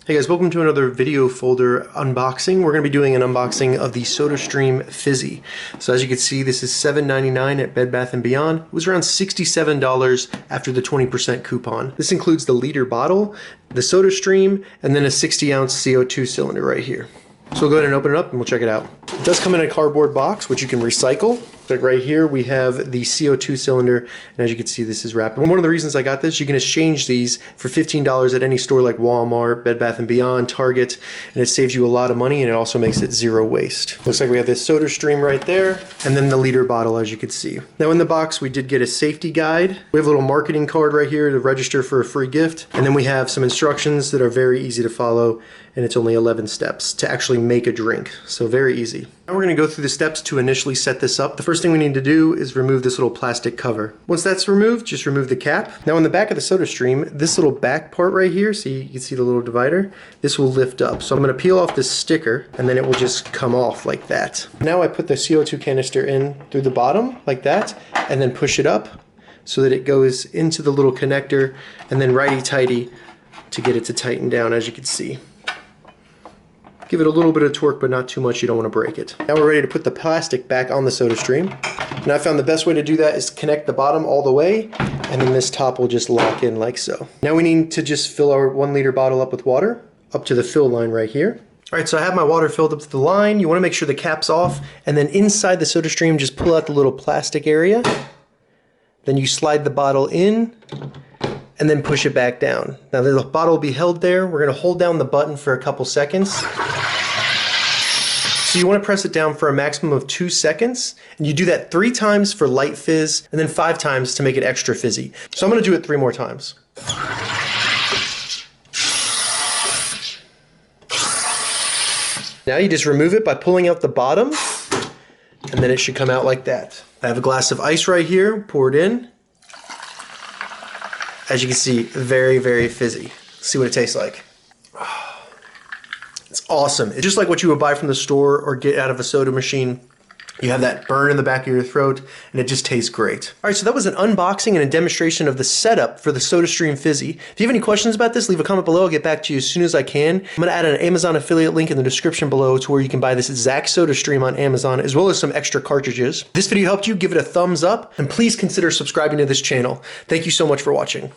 Hey guys, welcome to another video folder unboxing. We're going to be doing an unboxing of the Sodastream FIZZI. So as you can see, this is $7.99 at Bed Bath & Beyond. It was around $67 after the 20% coupon. This includes the liter bottle, the Sodastream, and then a 60-ounce CO2 cylinder right here. So we'll go ahead and open it up and we'll check it out. It does come in a cardboard box, which you can recycle. Like right here, we have the CO2 cylinder, and as you can see, this is wrapped. One of the reasons I got this, you can exchange these for $15 at any store like Walmart, Bed Bath & Beyond, Target, and it saves you a lot of money, and it also makes it zero waste. Looks like we have this Sodastream right there, and then the liter bottle, as you can see. Now in the box, we did get a safety guide. We have a little marketing card right here to register for a free gift, and then we have some instructions that are very easy to follow, and it's only 11 steps to actually make a drink, so very easy. Now we're going to go through the steps to initially set this up. The first thing we need to do is remove this little plastic cover. Once that's removed, just remove the cap. Now in the back of the Sodastream, this little back part right here, see, you can see the little divider, this will lift up. So I'm going to peel off this sticker and then it will just come off like that. Now I put the CO2 canister in through the bottom like that and then push it up so that it goes into the little connector and then righty-tighty to get it to tighten down, as you can see. Give it a little bit of torque, but not too much. You don't want to break it. Now we're ready to put the plastic back on the Sodastream. And I found the best way to do that is to connect the bottom all the way, and then this top will just lock in like so. Now we need to just fill our 1 liter bottle up with water, up to the fill line right here. All right, so I have my water filled up to the line. You want to make sure the cap's off, and then inside the Sodastream, just pull out the little plastic area. Then you slide the bottle in, and then push it back down. Now the bottle will be held there. We're gonna hold down the button for a couple seconds. So you wanna press it down for a maximum of 2 seconds, and you do that 3 times for light fizz, and then 5 times to make it extra fizzy. So I'm gonna do it 3 more times. Now you just remove it by pulling out the bottom, and then it should come out like that. I have a glass of ice right here, pour it in. As you can see, very, very fizzy. Let's see what it tastes like. It's awesome. It's just like what you would buy from the store or get out of a soda machine. You have that burn in the back of your throat, and it just tastes great. All right, so that was an unboxing and a demonstration of the setup for the Sodastream FIZZI. If you have any questions about this, leave a comment below. I'll get back to you as soon as I can. I'm gonna add an Amazon affiliate link in the description below to where you can buy this exact Sodastream on Amazon, as well as some extra cartridges. If this video helped you, give it a thumbs up, and please consider subscribing to this channel. Thank you so much for watching.